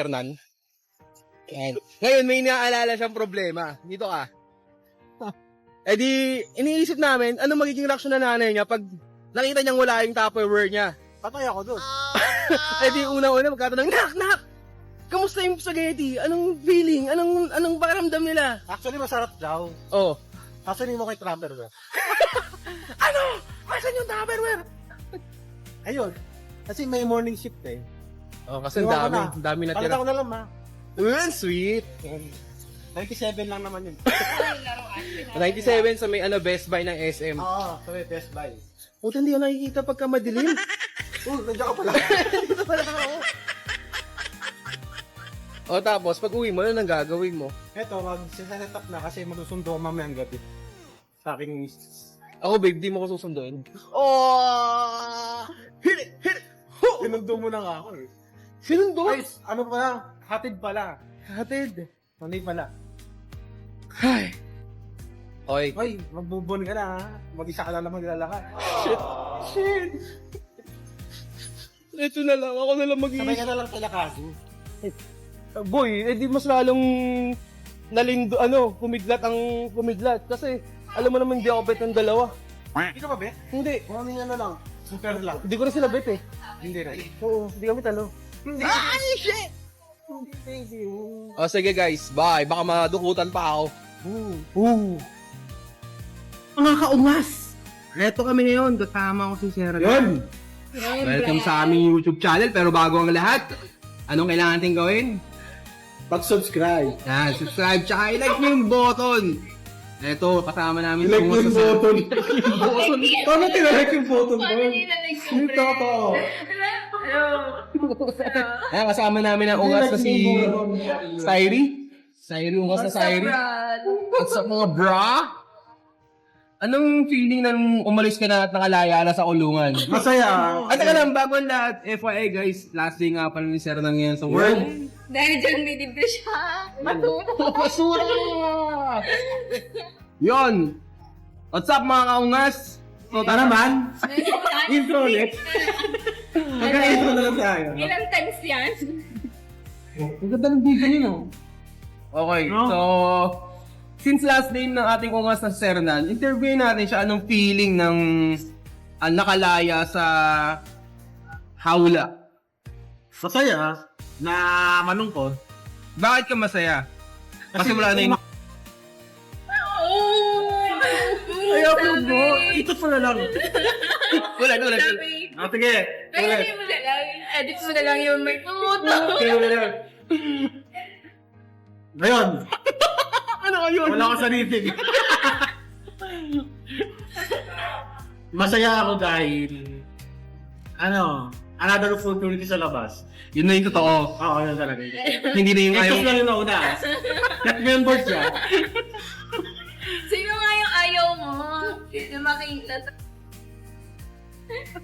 Hernan. Yan. Ngayon, may naaalala siyang problema. Dito ka. Eh di, iniisip namin, ano magiging reaksyon na nanay niya pag nakita niyang wala yung Tupperware niya. Patay ako doon. Eh di, una-una magkatanong, Nak! Kamusta yung spaghetti? Anong feeling? Anong pakiramdam nila? Actually, masarap daw. Oh. Sasanin mo kay Trumper ba? Ano? Masan yung Tupperware? Ayun. Kasi may morning shift eh. Oh, kasi Iwan ko na. dami na Palita tira. ko na lang ma. Sweet. 97 lang naman yun. 97 sa may Best Buy ng SM. Oo, so may Best Buy. Puta, hindi ko nakikita pagka madilim. Nandiyan ka pala. Dito pala ako. O tapos, pag uwi mo, ano nang gagawin mo? Eto, mag-set up na kasi magsusundo ko mamayang gabi. Sa aking... Ako, babe, di mo ko susunduin. Oh! Hit it! Ho! Sinundo mo na nga ako eh. Sinundo? Ay, ano pala? Hatid pala. Hatid. Mali pala. Ay. Oy. Hoy, magbubon ka na ha. Mag-isa ka na naman nilalakad. Shit. Ito na lang. Ako na lang Sabay ka na lang talakado. Boy, di mas lalong kumidlat. Kasi, alam mo naman, di ako bet ng dalawa. Hindi ka ba, be? Hindi. Morning ano lang. Super lang. Hindi ko na sila bet eh. Hindi rin. Oo, hindi kami talo. Ay, shit! Thank you. O sige guys, bye. Baka madukutan pa ako. Mga kaungas! Reto kami ngayon. Kasama ko si Sarah. Yun! Welcome sa aming YouTube channel. Pero bago ang lahat, anong kailangan natin gawin? Pag-subscribe. Yan, subscribe. Tsaka i-like nyo yung button. Eto, kasama namin. I-like mo yung button. Button. Paano tinalike yung button ko? Paano nilalike yung Hindi totoo. Ayan, kasama namin ang ungas na si Sairi. Sairi, ungas na Sairi. What's up mga bra? Anong feeling nang umalis ka na at nakalaya na sa kulungan? Masaya. At teka lang, bago ang lahat, FYI guys, last day nga pala ni Sir nang yan sa world. Dahil dyan may libre siya. Matulog. Basura! Yon! What's up mga kaungas? So, tara man. Intro ulit. Magka-intro na lang tayo. Ilang times yan? Ang ganda ng video niyo, no? Okay, No? so... Since last name ng ating ungas na Sernan, interviewin natin siya anong feeling ng nakalaya sa hawla. Masaya na malungkot. Bakit ka masaya? Kasi wala na yung... Ayaw ko mo. Ito pala lang. Wala. Sabi, Sige. ay, hindi mo na lang. Edit mo na lang yung may tumuto. Sige ulit. Ngayon. Ano kayo? Wala ko sa nitig. Masaya ako dahil another opportunity sa labas. Yun na yung totoo. Oo, yun talaga. Hindi na yung ayaw. Ito na yung nauna. Net board siya. Sino nga yung ayaw mo? Yung makita.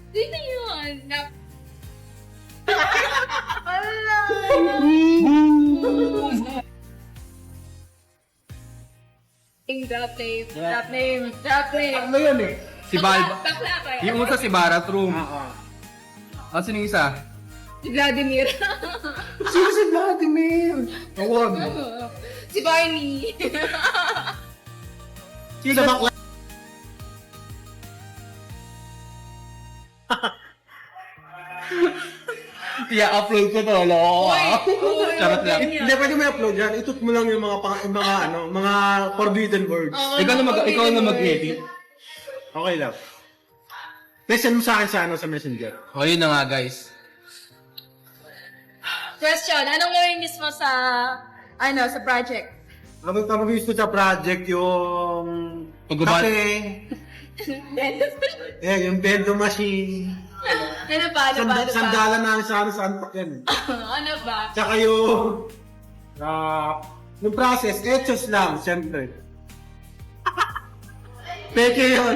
Sino yun? Ala! Drop name. Ano yan eh? Si Bal... Bakla ba yan? Yung isa si Barat Room. Oo. Ah, sino yung isa? Si Vladimir. Sino si Vladimir? Awag. Si Barney. Sino bakla? I-upload ko to, loko ka. Charot lang. Hindi, pwede mo i-upload yan. Itut mo lang yung mga forbidden words. Ikaw na mag-edit. Okay lang. Listen mo sa akin sa messenger. O, yun na nga, guys. Question, anong learnings mo sa project? Ang gusto sa project yung Pagbaba- kape, yung bendo machine, Ano ba? sandalan namin sa antok yan. Ano ba? Tsaka yung process, etos lang, siyempre. Peke yun.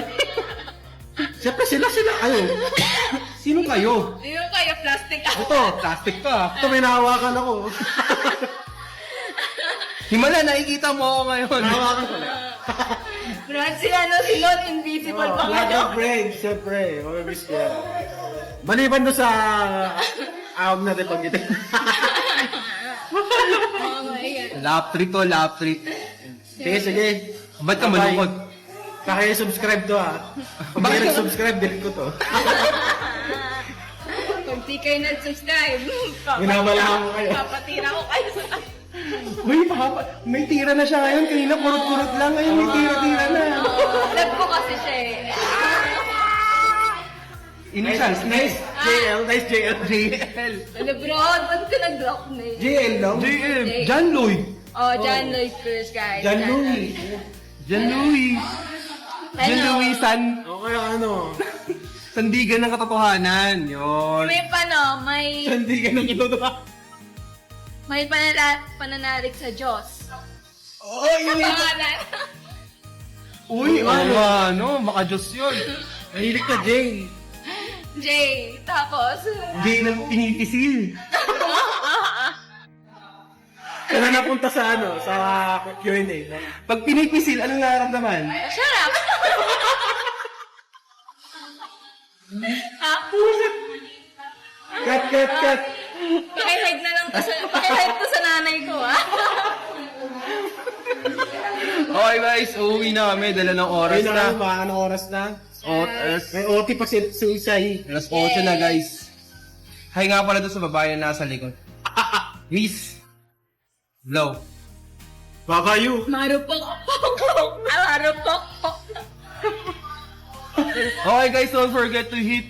Siyempre sila, ayo. Sino kayo? Yung kayo, plastic ako. Ito, plastic ka. Ito may nahawakan ako. Himala, nakikita mo ako ngayon. Nahawakan ko lang. Brad, si Lord Invisible pa nga Lahat daw. ng brain, siyempre. Mamimiss ko yan. Maliban doon sa awag natin pag-itin. Oh my God. Lap treat to, lap treat. Sige, sige. Ba't ka malungkot? Kaya-subscribe to ah. Pag Bakit hindi ka- nag-subscribe, delete ko to. Pag di kayo nag-subscribe, Minamalahan ko kayo. papatira ko kayo sa... Uy, may tira na siya ngayon. Kanina kurot-kurot lang. Ngayon may tira-tira na. Love ko kasi siya eh. Initials, Nice. JL, nice JL. JL. Ano bro, ba't ka nag-block na eh? JL lang. JM. John Lloyd. Oh, John Lloyd Cruz, guys. John Louis. John Louis. John Ano? Louis Okay, ano? Sandigan ng katotohanan. Yun. May may... Hindi ka nang itutuwa. May pananalig sa Diyos. Oh, yun. Pangalan. Uy, ano? Baka Diyos yun. Mahilig ka, Jay. Jay. Tapos... Jay ng pinipisil. Kaya napunta sa ano, sa Q&A. Pag pinipisil, anong nararamdaman? Shut up! Cut, cut, cut. Pakihide na lang to sa... Pakihide to sa nanay ko, ah. Okay guys, uuwi na kami. Dala ng oras Ayun na na. nga, baka anong oras na? May Oras OT pa si Susay. 8 na guys. Hi nga pala doon sa babae na nasa likod. Miss. Hello. Babayu. Marupok. Marupok. Okay guys, don't forget to hit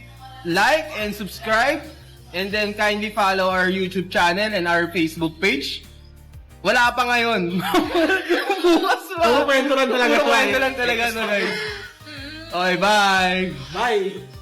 like and subscribe. And then kindly follow our YouTube channel and our Facebook page. Wala pa ngayon. Bukas pa. Puro kwento lang talaga to, Puro kwento eh. lang talaga to guys. Okay, bye. Bye.